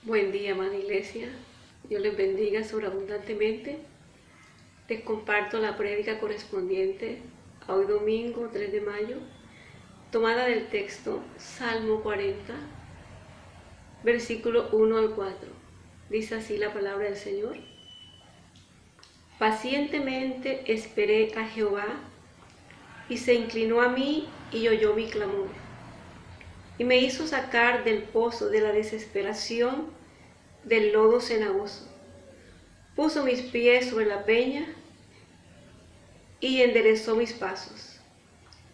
Buen día, amada iglesia. Dios les bendiga sobreabundantemente. Les comparto la prédica correspondiente a hoy domingo 3 de mayo, tomada del texto Salmo 40, versículo 1 al 4. Dice así la palabra del Señor. Pacientemente esperé a Jehová, y se inclinó a mí y oyó mi clamor, y me hizo sacar del pozo de la desesperación, del lodo cenagoso. Puso mis pies sobre la peña y enderezó mis pasos.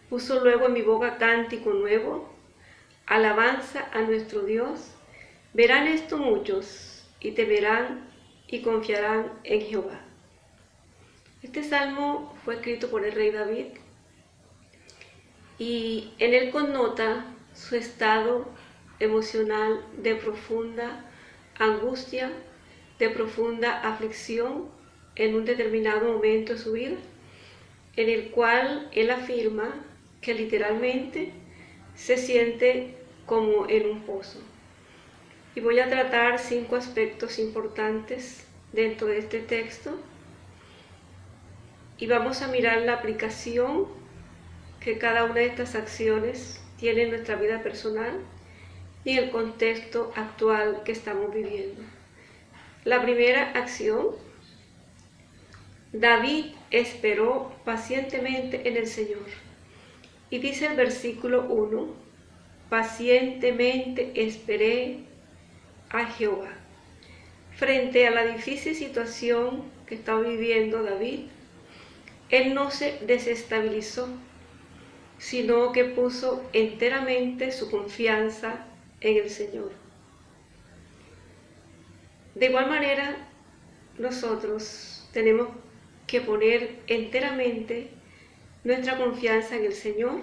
Puso luego en mi boca cántico nuevo, alabanza a nuestro Dios. Verán esto muchos y temerán y confiarán en Jehová. Este salmo fue escrito por el rey David y en él connota su estado emocional de profunda angustia, de profunda aflicción en un determinado momento de su vida, en el cual él afirma que literalmente se siente como en un pozo. Y voy a tratar 5 aspectos importantes dentro de este texto y vamos a mirar la aplicación que cada una de estas acciones tiene en nuestra vida personal y en el contexto actual que estamos viviendo. La primera acción: David esperó pacientemente en el Señor. Y dice el versículo 1, pacientemente esperé a Jehová. Frente a la difícil situación que estaba viviendo David, él no se desestabilizó, sino que puso enteramente su confianza en el Señor. De igual manera, nosotros tenemos que poner enteramente nuestra confianza en el Señor,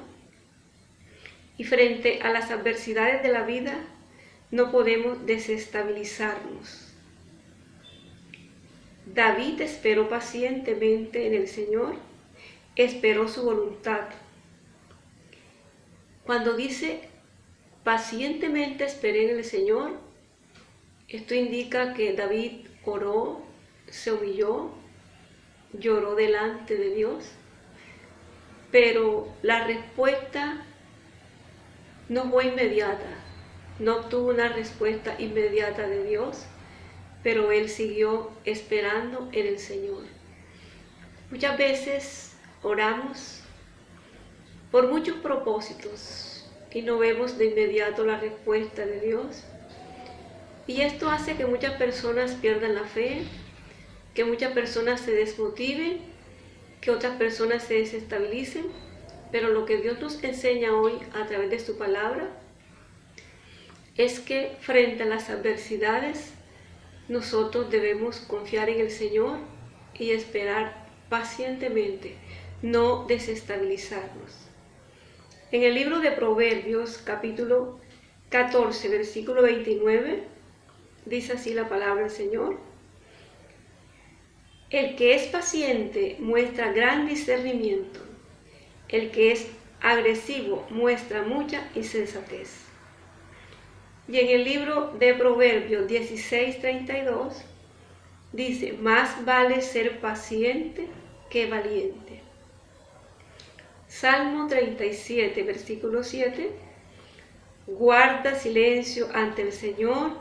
y frente a las adversidades de la vida no podemos desestabilizarnos. David esperó pacientemente en el Señor, esperó su voluntad. Cuando dice pacientemente esperé en el Señor, esto indica que David oró, se humilló, lloró delante de Dios, pero la respuesta no fue inmediata, no obtuvo una respuesta inmediata de Dios, pero él siguió esperando en el Señor. Muchas veces oramos por muchos propósitos y no vemos de inmediato la respuesta de Dios. Y esto hace que muchas personas pierdan la fe, que muchas personas se desmotiven, que otras personas se desestabilicen. Pero lo que Dios nos enseña hoy a través de su palabra es que frente a las adversidades nosotros debemos confiar en el Señor y esperar pacientemente, no desestabilizarnos. En el libro de Proverbios, capítulo 14, versículo 29, dice así la palabra del Señor: el que es paciente muestra gran discernimiento, el que es agresivo muestra mucha insensatez. Y en el libro de Proverbios 16:32 dice: más vale ser paciente que valiente. Salmo 37, versículo 7: guarda silencio ante el Señor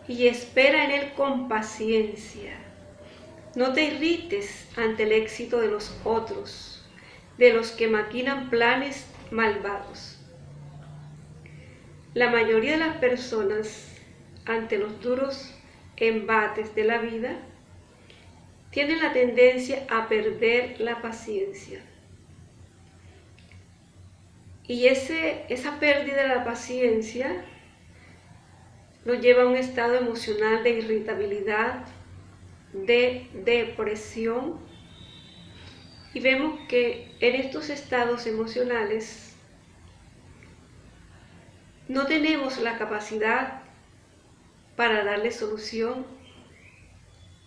y espera en Él con paciencia. No te irrites ante el éxito de los otros, de los que maquinan planes malvados. La mayoría de las personas, ante los duros embates de la vida, tienen la tendencia a perder la paciencia. Y esa pérdida de la paciencia nos lleva a un estado emocional de irritabilidad, de depresión. Y vemos que en estos estados emocionales no tenemos la capacidad para darle solución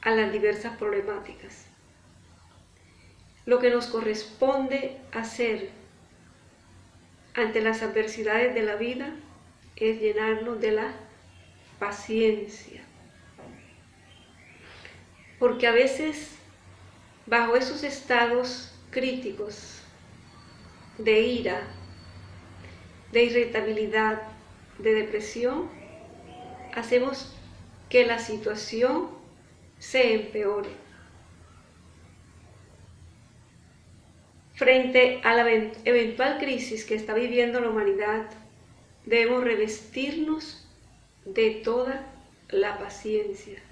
a las diversas problemáticas. Lo que nos corresponde hacer ante las adversidades de la vida es llenarnos de la paciencia. Porque a veces, bajo esos estados críticos de ira, de irritabilidad, de depresión, hacemos que la situación se empeore. Frente a la eventual crisis que está viviendo la humanidad, debemos revestirnos de toda la paciencia.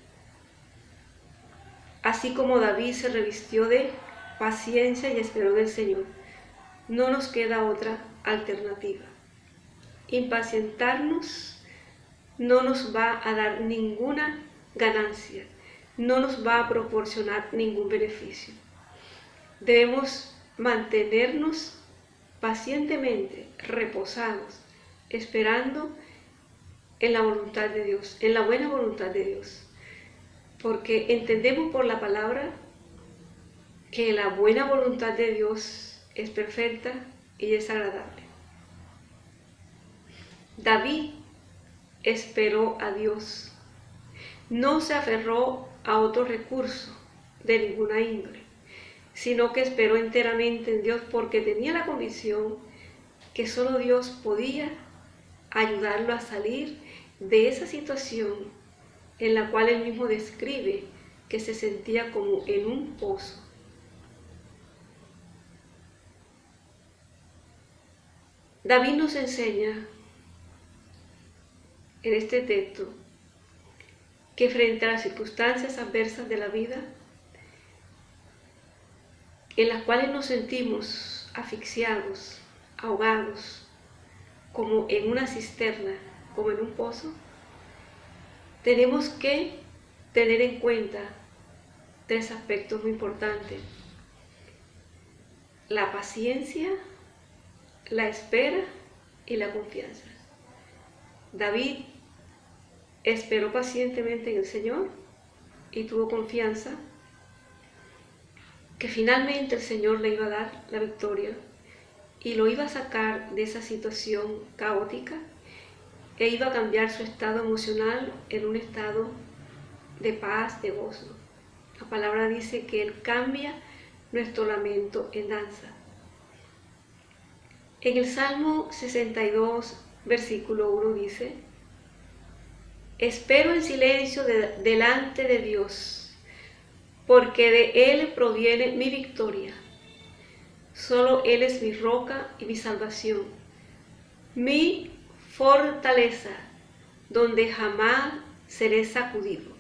Así como David se revistió de paciencia y esperó del Señor, no nos queda otra alternativa. Impacientarnos no nos va a dar ninguna ganancia, no nos va a proporcionar ningún beneficio. Debemos mantenernos pacientemente reposados, esperando en la voluntad de Dios, en la buena voluntad de Dios. Porque entendemos por la palabra que la buena voluntad de Dios es perfecta y es agradable. David esperó a Dios, no se aferró a otro recurso de ninguna índole, sino que esperó enteramente en Dios porque tenía la convicción que solo Dios podía ayudarlo a salir de esa situación en la cual él mismo describe que se sentía como en un pozo. David nos enseña en este texto que frente a las circunstancias adversas de la vida, en las cuales nos sentimos asfixiados, ahogados, como en una cisterna, como en un pozo, tenemos que tener en cuenta 3 aspectos muy importantes: la paciencia, la espera y la confianza. David esperó pacientemente en el Señor y tuvo confianza que finalmente el Señor le iba a dar la victoria y lo iba a sacar de esa situación caótica e iba a cambiar su estado emocional en un estado de paz, de gozo. La palabra dice que Él cambia nuestro lamento en danza. En el Salmo 62, versículo 1 dice: espero en silencio delante de Dios, porque de Él proviene mi victoria. Solo Él es mi roca y mi salvación, mi fortaleza, donde jamás seré sacudido.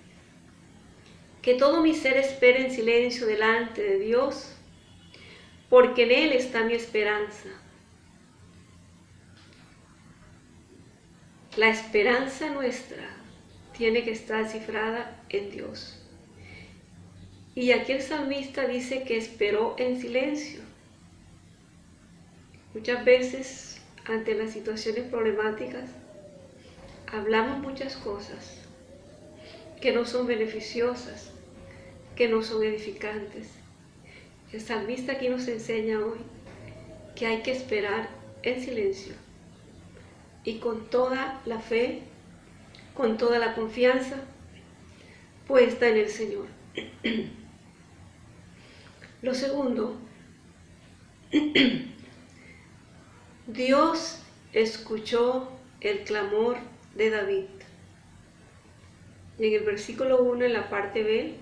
Que todo mi ser espere en silencio delante de Dios, porque en Él está mi esperanza. La esperanza nuestra tiene que estar cifrada en Dios. Y aquí el salmista dice que esperó en silencio. Muchas veces, ante las situaciones problemáticas, hablamos muchas cosas que no son beneficiosas, que no son edificantes. El salmista aquí nos enseña hoy que hay que esperar en silencio y con toda la fe, con toda la confianza puesta en el Señor. Lo segundo, Dios escuchó el clamor de David. Y en el versículo 1, en la parte B,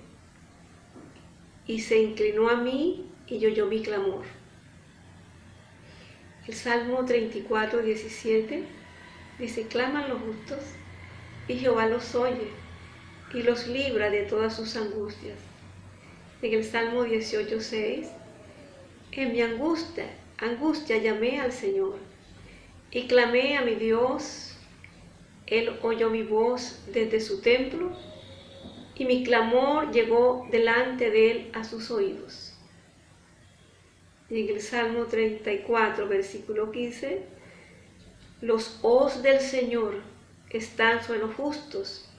y se inclinó a mí y oyó mi clamor. El Salmo 34, 17 dice: claman los justos y Jehová los oye y los libra de todas sus angustias. En el Salmo 18, 6, en mi angustia llamé al Señor y clamé a mi Dios. Él oyó mi voz desde su templo y mi clamor llegó delante de Él a sus oídos. Y en el Salmo 34, versículo 15, los ojos del Señor están sobre los justos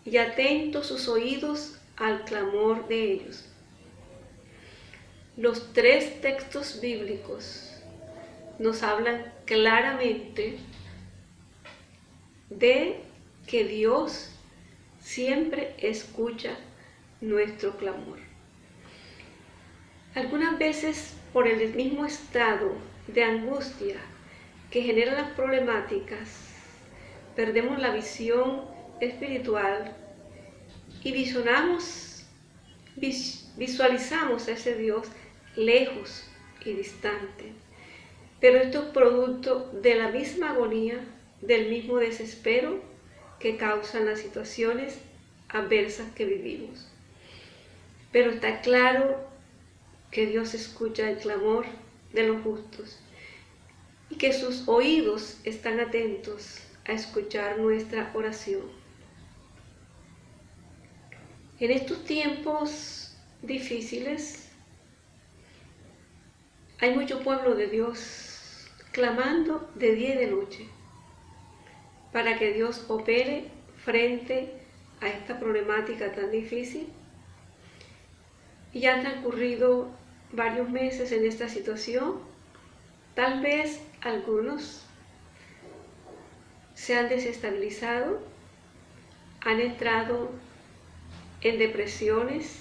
y atentos sus oídos al clamor de ellos. Los 3 textos bíblicos nos hablan claramente de que Dios siempre escucha nuestro clamor. Algunas veces, por el mismo estado de angustia que generan las problemáticas, perdemos la visión espiritual y visualizamos a ese Dios lejos y distante. Pero esto es producto de la misma agonía, del mismo desespero que causan las situaciones adversas que vivimos. Pero está claro que Dios escucha el clamor de los justos y que sus oídos están atentos a escuchar nuestra oración. En estos tiempos difíciles hay mucho pueblo de Dios clamando de día y de noche para que Dios opere frente a esta problemática tan difícil. Y ya han transcurrido varios meses en esta situación. Tal vez algunos se han desestabilizado, han entrado en depresiones,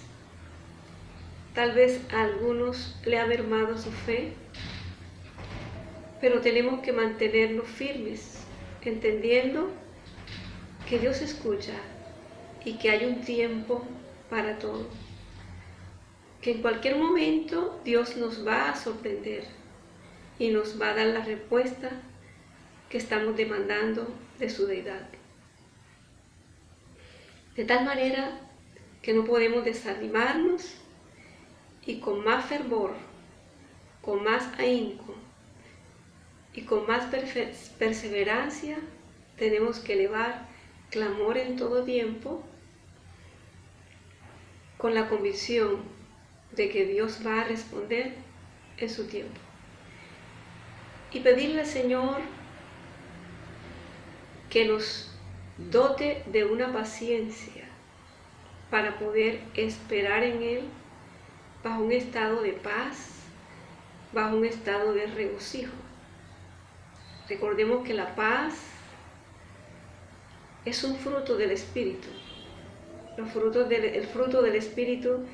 tal vez a algunos le ha mermado su fe, pero tenemos que mantenernos firmes, entendiendo que Dios escucha y que hay un tiempo para todo, que en cualquier momento Dios nos va a sorprender y nos va a dar la respuesta que estamos demandando de su deidad. De tal manera que no podemos desanimarnos y con más fervor, con más ahínco y con más perseverancia tenemos que elevar clamor en todo tiempo, con la convicción de que Dios va a responder en su tiempo. Y pedirle al Señor que nos dote de una paciencia para poder esperar en Él bajo un estado de paz, bajo un estado de regocijo. Recordemos que la paz es un fruto del Espíritu. El fruto del Espíritu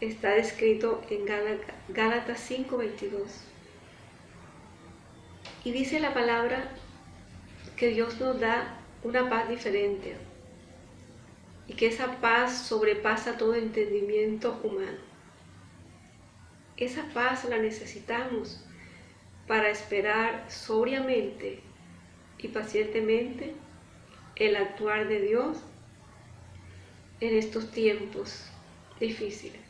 está descrito en Gálatas 5:22. Y dice la palabra que Dios nos da una paz diferente y que esa paz sobrepasa todo entendimiento humano. Esa paz la necesitamos para esperar sobriamente y pacientemente el actuar de Dios en estos tiempos difíciles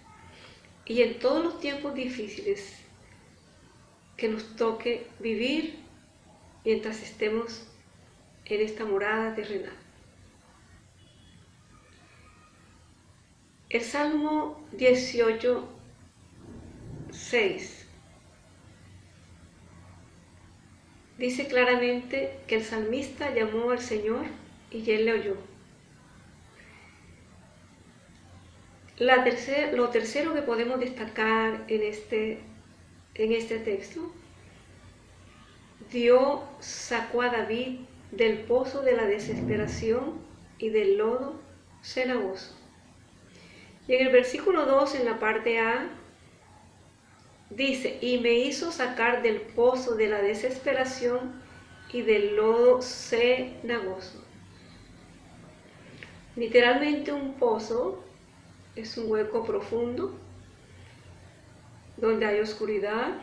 y en todos los tiempos difíciles que nos toque vivir mientras estemos en esta morada terrenal. El Salmo 18:6 dice claramente que el salmista llamó al Señor y Él le oyó. Lo tercero que podemos destacar en este texto, Dios sacó a David del pozo de la desesperación y del lodo cenagoso. Y en el versículo 2, en la parte A, dice, y me hizo sacar del pozo de la desesperación y del lodo cenagoso. Literalmente un pozo es un hueco profundo donde hay oscuridad.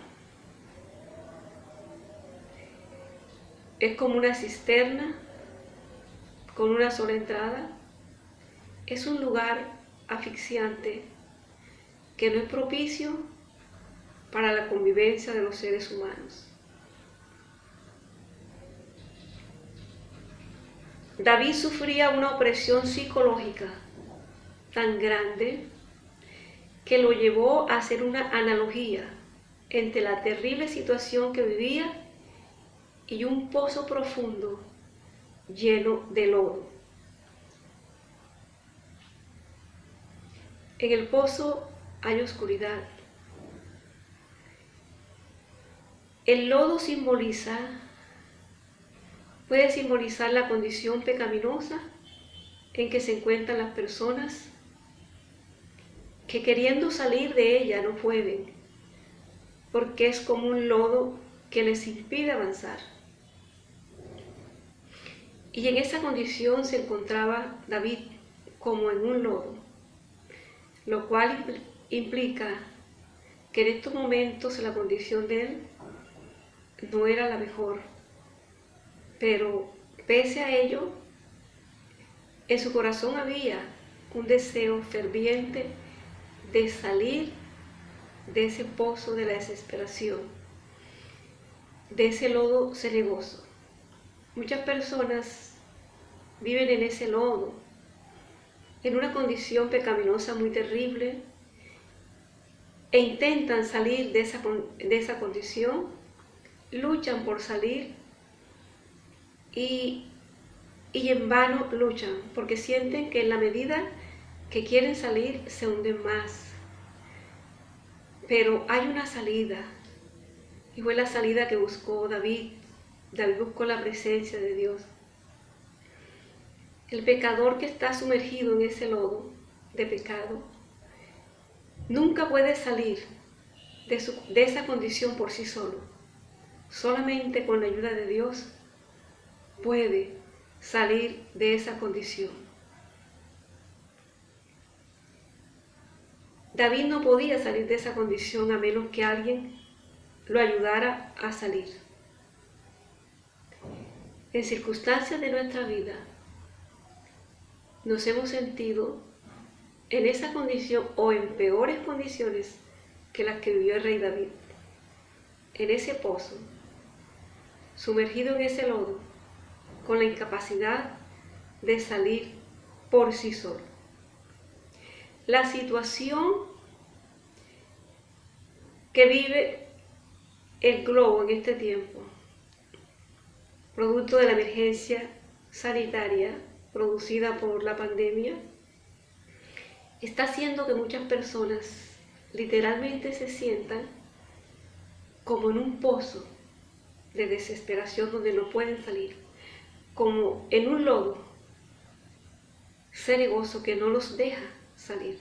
Es como una cisterna con una sola entrada. Es un lugar asfixiante que no es propicio para la convivencia de los seres humanos. David sufría una opresión psicológica tan grande que lo llevó a hacer una analogía entre la terrible situación que vivía y un pozo profundo lleno de lodo. En el pozo hay oscuridad. El lodo simboliza Puede simbolizar la condición pecaminosa en que se encuentran las personas que queriendo salir de ella no pueden, porque es como un lodo que les impide avanzar. Y en esa condición se encontraba David, como en un lodo, lo cual implica que en estos momentos la condición de él no era la mejor, pero pese a ello, en su corazón había un deseo ferviente de salir de ese pozo de la desesperación, de ese lodo cenagoso. Muchas personas viven en ese lodo, en una condición pecaminosa muy terrible, e intentan salir de esa condición, luchan por salir y en vano luchan, porque sienten que en la medida que quieren salir se hunden más. Pero hay una salida, y fue la salida que buscó David. David buscó la presencia de Dios. El pecador que está sumergido en ese lodo de pecado nunca puede salir de esa condición por sí solo. Solamente con la ayuda de Dios puede salir de esa condición. David no podía salir de esa condición a menos que alguien lo ayudara a salir. En circunstancias de nuestra vida nos hemos sentido en esa condición o en peores condiciones que las que vivió el rey David, en ese pozo, sumergido en ese lodo, con la incapacidad de salir por sí solo. La situación que vive el globo en este tiempo, producto de la emergencia sanitaria producida por la pandemia, está haciendo que muchas personas literalmente se sientan como en un pozo de desesperación donde no pueden salir, como en un lodo cenagoso que no los deja salir.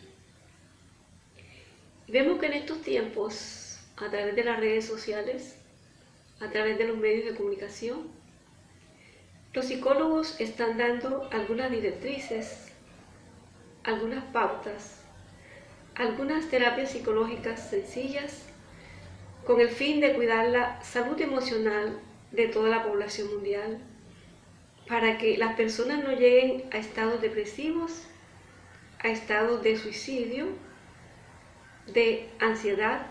Y vemos que en estos tiempos, a través de las redes sociales, a través de los medios de comunicación, los psicólogos están dando algunas directrices, algunas pautas, algunas terapias psicológicas sencillas con el fin de cuidar la salud emocional de toda la población mundial, para que las personas no lleguen a estados depresivos, a estados de suicidio, de ansiedad.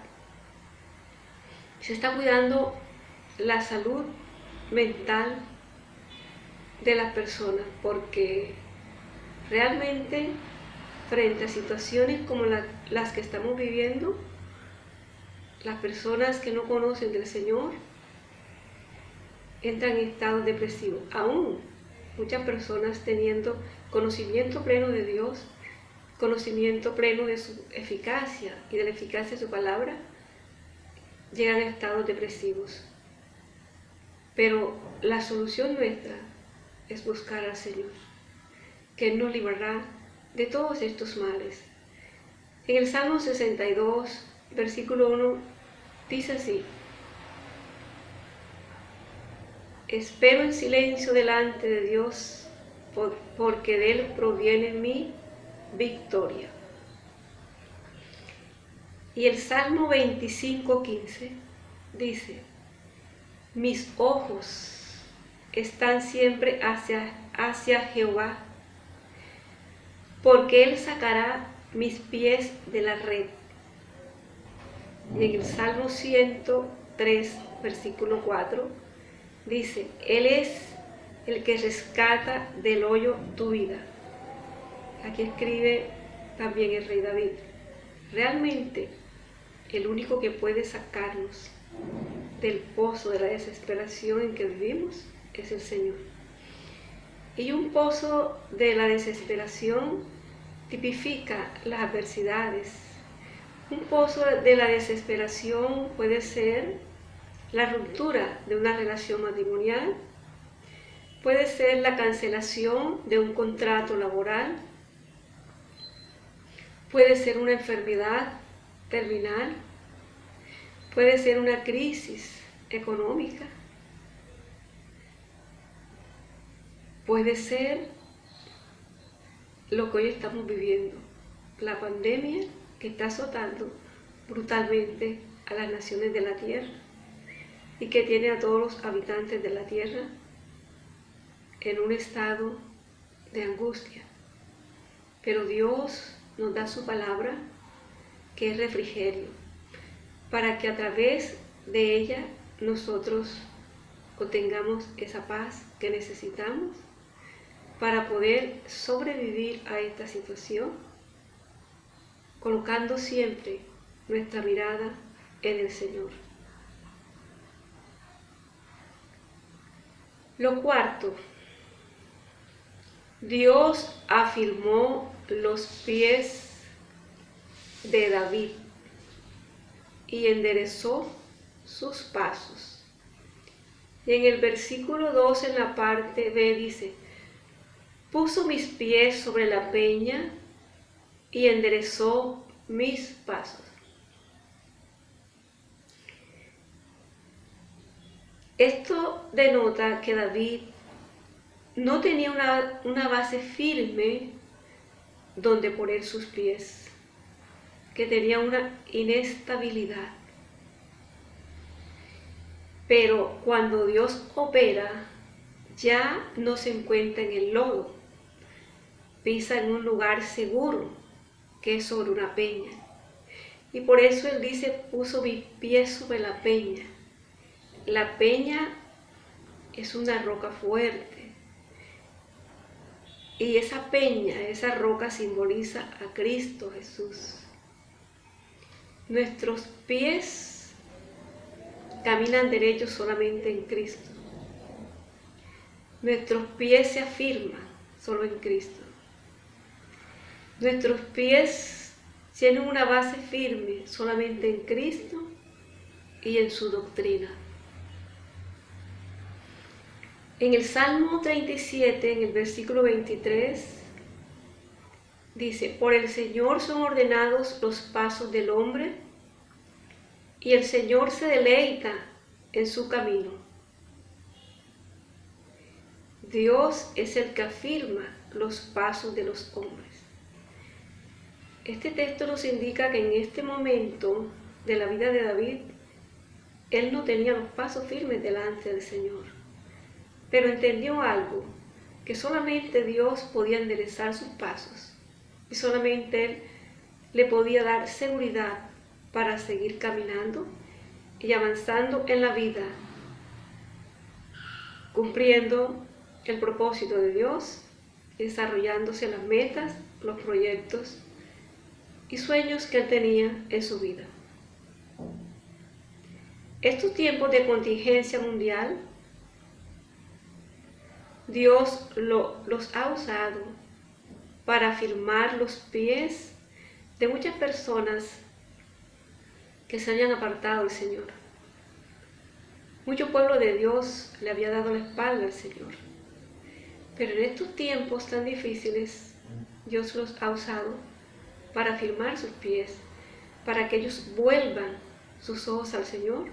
Se está cuidando la salud mental de las personas, porque realmente frente a situaciones como las que estamos viviendo, las personas que no conocen del Señor entran en estados depresivos. Aún muchas personas teniendo conocimiento pleno de Dios, conocimiento pleno de su eficacia y de la eficacia de su palabra, llegan a estados depresivos. Pero la solución nuestra es buscar al Señor, que Él nos librará de todos estos males. En el Salmo 62, versículo 1, dice así: espero en silencio delante de Dios, porque de Él proviene mi victoria. Y el Salmo 25:15 dice: mis ojos están siempre hacia Jehová, porque Él sacará mis pies de la red. Y en el Salmo 103, versículo 4, dice: Él es el que rescata del hoyo tu vida. Aquí escribe también el rey David. Realmente, el único que puede sacarnos del pozo de la desesperación en que vivimos es el Señor. Y un pozo de la desesperación tipifica las adversidades. Un pozo de la desesperación puede ser la ruptura de una relación matrimonial, puede ser la cancelación de un contrato laboral, puede ser una enfermedad terminal, puede ser una crisis económica, puede ser lo que hoy estamos viviendo, la pandemia que está azotando brutalmente a las naciones de la tierra y que tiene a todos los habitantes de la tierra en un estado de angustia. Pero Dios nos da su palabra, que es refrigerio, para que a través de ella nosotros obtengamos esa paz que necesitamos para poder sobrevivir a esta situación, colocando siempre nuestra mirada en el Señor. Lo cuarto, Dios afirmó los pies de David y enderezó sus pasos. Y en el versículo 2, en la parte B, dice: puso mis pies sobre la peña y enderezó mis pasos. Esto denota que David no tenía una base firme donde poner sus pies, que tenía una inestabilidad. Pero cuando Dios opera, ya no se encuentra en el lodo, pisa en un lugar seguro, que es sobre una peña. Y por eso Él dice: puso mis pies sobre la peña. La peña es una roca fuerte. Y esa peña, esa roca simboliza a Cristo Jesús. Nuestros pies caminan derechos solamente en Cristo. Nuestros pies se afirman solo en Cristo. Nuestros pies tienen una base firme solamente en Cristo y en su doctrina. En el Salmo 37, en el versículo 23, dice: por el Señor son ordenados los pasos del hombre, y el Señor se deleita en su camino. Dios es el que afirma los pasos de los hombres. Este texto nos indica que en este momento de la vida de David, él no tenía los pasos firmes delante del Señor, pero entendió algo, que solamente Dios podía enderezar sus pasos y solamente Él le podía dar seguridad para seguir caminando y avanzando en la vida, cumpliendo el propósito de Dios, desarrollándose las metas, los proyectos y sueños que Él tenía en su vida. Estos tiempos de contingencia mundial, Dios los ha usado para afirmar los pies de muchas personas que se habían apartado del Señor. Mucho pueblo de Dios le había dado la espalda al Señor. Pero en estos tiempos tan difíciles, Dios los ha usado para afirmar sus pies, para que ellos vuelvan sus ojos al Señor,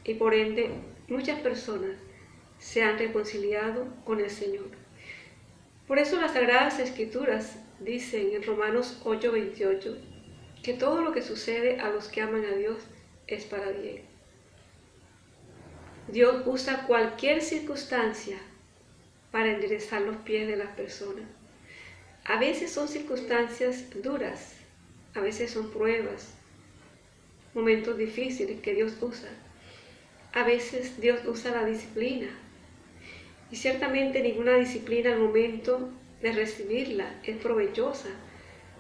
y por ende muchas personas se han reconciliado con el Señor. Por eso las Sagradas Escrituras dicen en Romanos 8:28 que todo lo que sucede a los que aman a Dios es para bien. Dios usa cualquier circunstancia para enderezar los pies de las personas. A veces son circunstancias duras, a veces son pruebas, momentos difíciles que Dios usa. A veces Dios usa la disciplina. Y ciertamente ninguna disciplina al momento de recibirla es provechosa,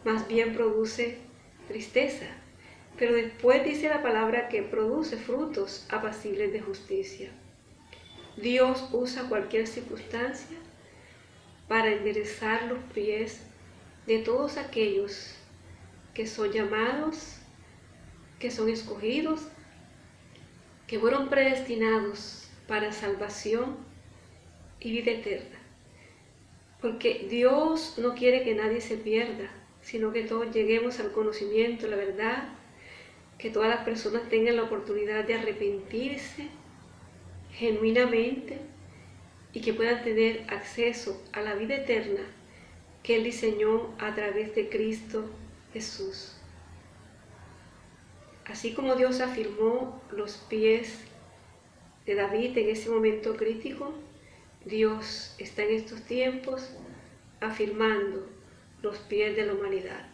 más bien produce tristeza. Pero después dice la palabra que produce frutos apacibles de justicia. Dios usa cualquier circunstancia para enderezar los pies de todos aquellos que son llamados, que son escogidos, que fueron predestinados para salvación y vida eterna. Porque Dios no quiere que nadie se pierda, sino que todos lleguemos al conocimiento, la verdad, que todas las personas tengan la oportunidad de arrepentirse genuinamente y que puedan tener acceso a la vida eterna que Él diseñó a través de Cristo Jesús. Así como Dios afirmó los pies de David en ese momento crítico, Dios está en estos tiempos afirmando los pies de la humanidad.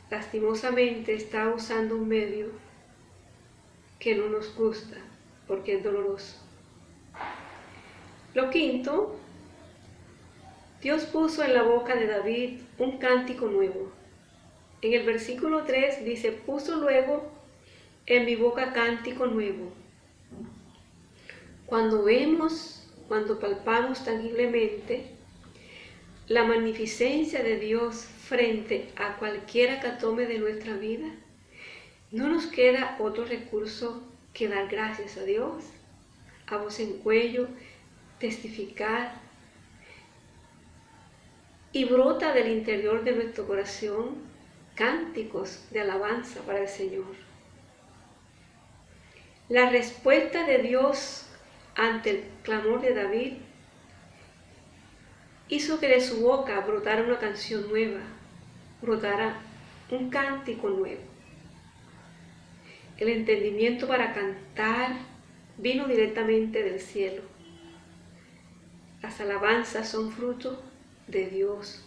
Lastimosamente está usando un medio que no nos gusta porque es doloroso. Lo quinto, Dios puso en la boca de David un cántico nuevo. En el versículo 3 dice, puso luego en mi boca cántico nuevo. Cuando palpamos tangiblemente la magnificencia de Dios frente a cualquiera que tome de nuestra vida, no nos queda otro recurso que dar gracias a Dios, a voz en cuello, testificar, y brota del interior de nuestro corazón cánticos de alabanza para el Señor. La respuesta de Dios ante el clamor de David hizo que de su boca brotara una canción nueva, brotara un cántico nuevo. El entendimiento para cantar vino directamente del cielo. Las alabanzas son fruto de Dios.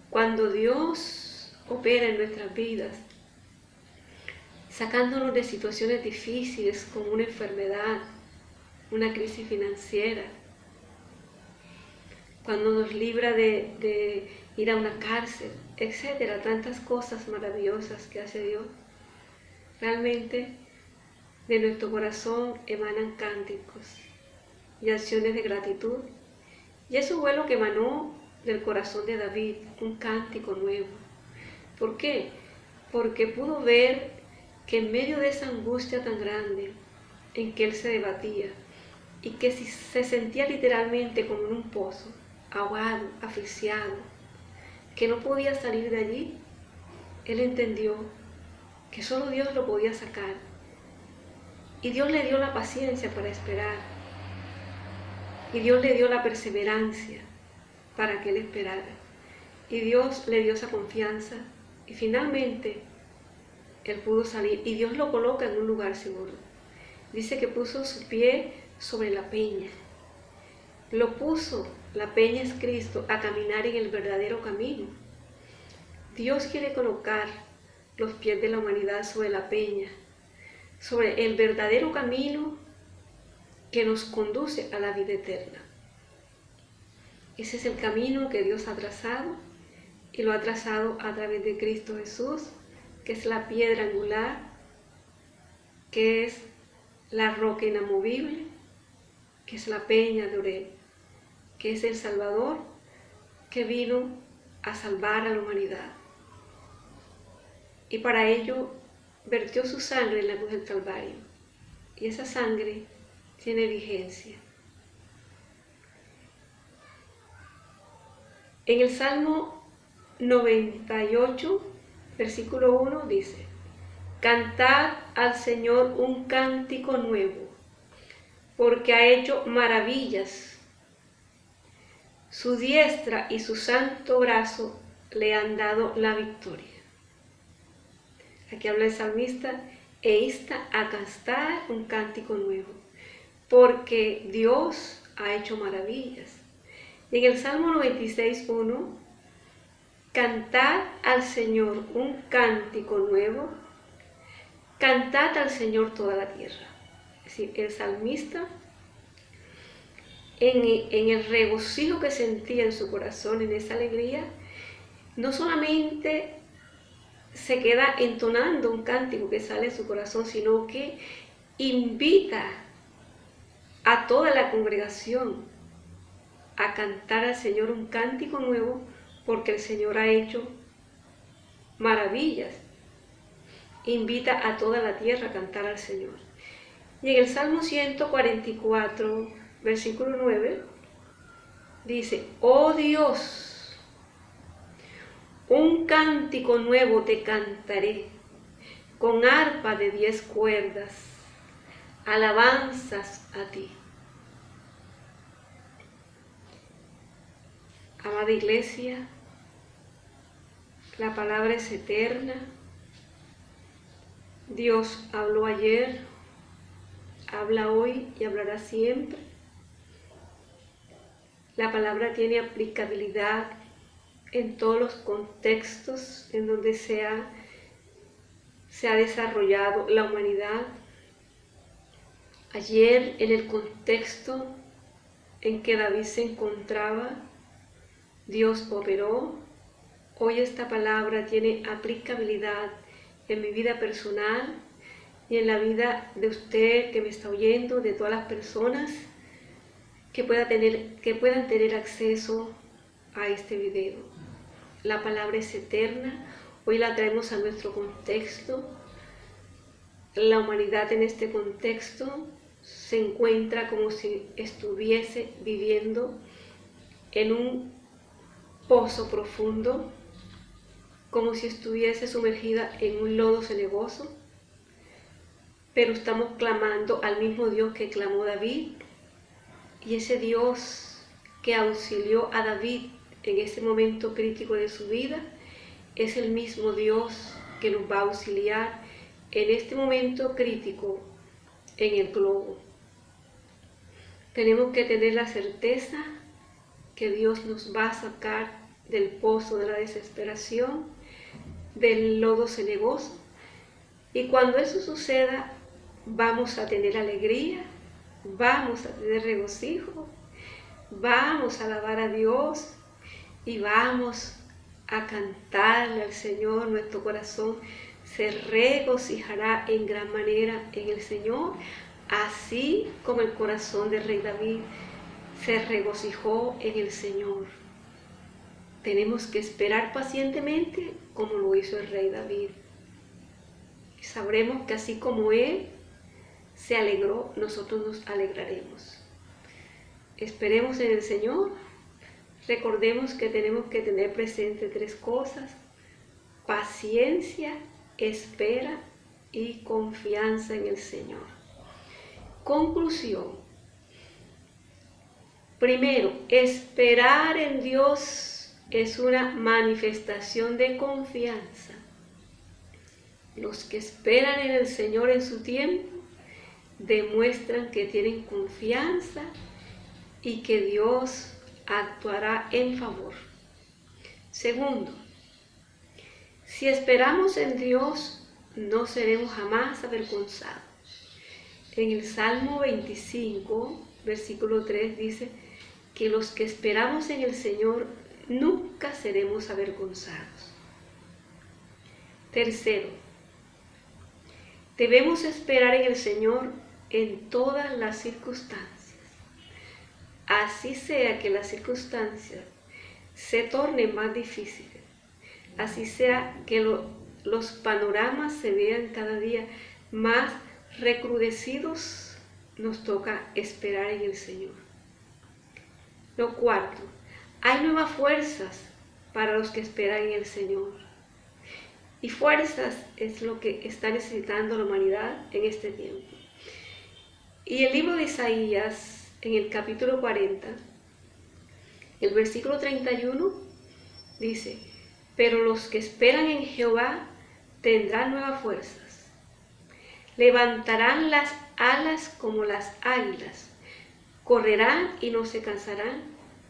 Cuando Dios opera en nuestras vidas, sacándonos de situaciones difíciles como una enfermedad, una crisis financiera, cuando nos libra de ir a una cárcel, etcétera, tantas cosas maravillosas que hace Dios, realmente de nuestro corazón emanan cánticos y acciones de gratitud. Y eso fue lo que emanó del corazón de David, un cántico nuevo. ¿Por qué? Porque pudo ver que en medio de esa angustia tan grande en que él se debatía y que se sentía literalmente como en un pozo, ahogado, asfixiado, que no podía salir de allí, él entendió que solo Dios lo podía sacar. Y Dios le dio la paciencia para esperar. Y Dios le dio la perseverancia para que él esperara. Y Dios le dio esa confianza. Y finalmente él pudo salir. Y Dios lo coloca en un lugar seguro. Dice que puso su pie sobre la peña. Lo puso, la peña es Cristo, a caminar en el verdadero camino. Dios quiere colocar los pies de la humanidad sobre la peña, sobre el verdadero camino que nos conduce a la vida eterna. Ese es el camino que Dios ha trazado y lo ha trazado a través de Cristo Jesús, que es la piedra angular, que es la roca inamovible, que es la peña de Oreb, que es el Salvador que vino a salvar a la humanidad. Y para ello vertió su sangre en la cruz del Calvario. Y esa sangre tiene vigencia. En el Salmo 98, versículo 1 dice, cantad al Señor un cántico nuevo, porque ha hecho maravillas. Su diestra y su santo brazo le han dado la victoria. Aquí habla el salmista, e insta a cantar un cántico nuevo, porque Dios ha hecho maravillas. Y en el Salmo 96:1, cantad al Señor un cántico nuevo, cantad al Señor toda la tierra. Es decir, el salmista, en el regocijo que sentía en su corazón, en esa alegría, no solamente se queda entonando un cántico que sale de su corazón, sino que invita a toda la congregación a cantar al Señor un cántico nuevo, porque el Señor ha hecho maravillas. Invita a toda la tierra a cantar al Señor. Y en el Salmo 144, versículo 9, dice: oh Dios, un cántico nuevo te cantaré, con arpa de 10 cuerdas, alabanzas a ti. Amada Iglesia, la palabra es eterna. Dios habló ayer, habla hoy y hablará siempre. La palabra tiene aplicabilidad en todos los contextos en donde se ha desarrollado la humanidad. Ayer, en el contexto en que David se encontraba, Dios operó. Hoy esta palabra tiene aplicabilidad en mi vida personal y en la vida de usted que me está oyendo, de todas las personas que puedan tener acceso a este video. La palabra es eterna. Hoy la traemos a nuestro contexto. La humanidad en este contexto se encuentra como si estuviese viviendo en un pozo profundo, como si estuviese sumergida en un lodo cenagoso, pero estamos clamando al mismo Dios que clamó David, y ese Dios que auxilió a David en ese momento crítico de su vida es el mismo Dios que nos va a auxiliar en este momento crítico en el globo. Tenemos que tener la certeza que Dios nos va a sacar del pozo de la desesperación, del lodo cenagoso, y cuando eso suceda vamos a tener alegría, vamos a tener regocijo, vamos a alabar a Dios y vamos a cantarle al Señor. Nuestro corazón se regocijará en gran manera en el Señor, así como el corazón del rey David se regocijó en el Señor. Tenemos que esperar pacientemente como lo hizo el rey David. Y sabremos que así como él se alegró, nosotros nos alegraremos. Esperemos en el Señor. Recordemos que tenemos que tener presente 3 cosas: paciencia, espera y confianza en el Señor. Conclusión. Primero, esperar en Dios es una manifestación de confianza. Los que esperan en el Señor en su tiempo demuestran que tienen confianza y que Dios actuará en favor. Segundo, si esperamos en Dios, no seremos jamás avergonzados. En el Salmo 25, versículo 3 dice que los que esperamos en el Señor nunca seremos avergonzados. Tercero, debemos esperar en el Señor en todas las circunstancias. Así sea que las circunstancias se tornen más difíciles, así sea que los panoramas se vean cada día más recrudecidos, nos toca esperar en el Señor. Lo cuarto, hay nuevas fuerzas para los que esperan en el Señor. Y fuerzas es lo que está necesitando la humanidad en este tiempo. Y el libro de Isaías, en el capítulo 40, el versículo 31, dice: pero los que esperan en Jehová tendrán nuevas fuerzas. Levantarán las alas como las águilas, correrán y no se cansarán,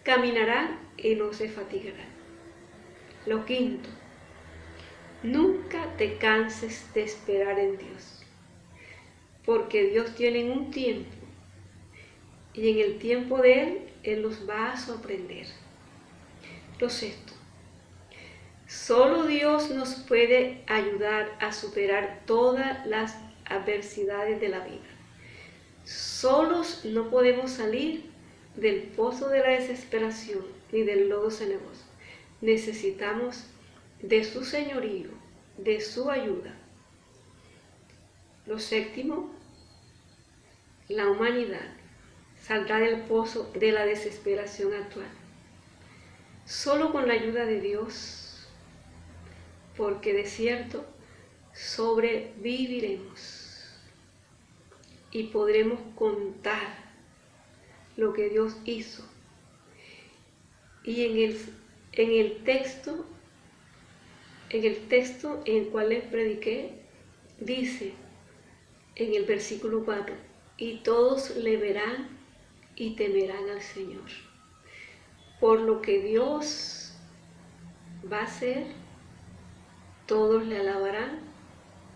caminarán y no se fatigarán. Lo quinto, nunca te canses de esperar en Dios, porque Dios tiene un tiempo y en el tiempo de Él nos va a sorprender. Lo sexto, solo Dios nos puede ayudar a superar todas las adversidades de la vida. Solos no podemos salir del pozo de la desesperación ni del lodo cenagoso. Necesitamos de su señorío, de su ayuda. Lo séptimo, la humanidad saldrá del pozo de la desesperación actual. Solo con la ayuda de Dios, porque de cierto sobreviviremos y podremos contar lo que Dios hizo. Y en el texto en el cual les prediqué, dice en el versículo 4, y todos le verán y temerán al Señor. Por lo que Dios va a hacer, todos le alabarán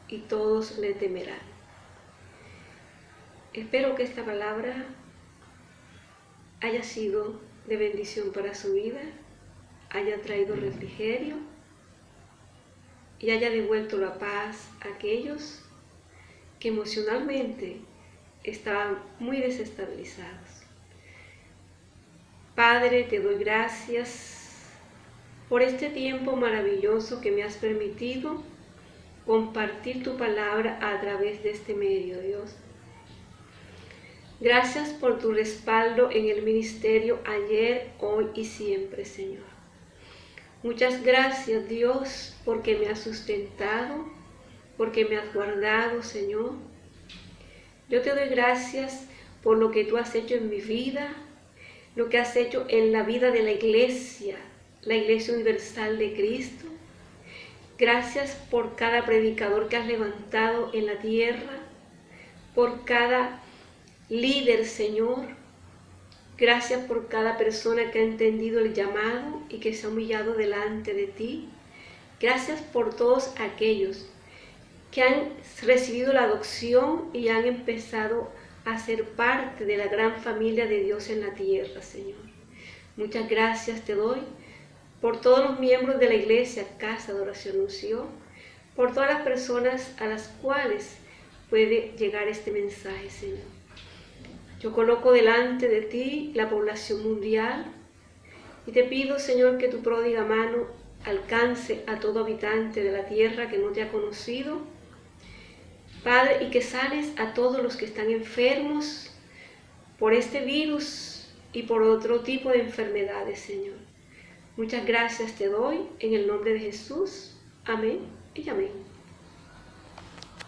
y todos le temerán. Espero que esta palabra haya sido de bendición para su vida, haya traído refrigerio y haya devuelto la paz a aquellos que emocionalmente estaban muy desestabilizados. Padre, te doy gracias por este tiempo maravilloso que me has permitido compartir tu palabra a través de este medio, Dios. Gracias por tu respaldo en el ministerio ayer, hoy y siempre, Señor. Muchas gracias, Dios, porque me has sustentado, porque me has guardado, Señor. Yo te doy gracias por lo que tú has hecho en mi vida, lo que has hecho en la vida de la Iglesia Universal de Cristo. Gracias por cada predicador que has levantado en la tierra, por cada líder, Señor. Gracias por cada persona que ha entendido el llamado y que se ha humillado delante de ti. Gracias por todos aquellos que han recibido la adopción y han empezado a ser parte de la gran familia de Dios en la tierra, Señor. Muchas gracias te doy por todos los miembros de la iglesia Casa de Oración Unción, por todas las personas a las cuales puede llegar este mensaje, Señor. Yo coloco delante de ti la población mundial y te pido, Señor, que tu pródiga mano alcance a todo habitante de la tierra que no te ha conocido, Padre, y que sanes a todos los que están enfermos por este virus y por otro tipo de enfermedades, Señor. Muchas gracias te doy en el nombre de Jesús. Amén y amén.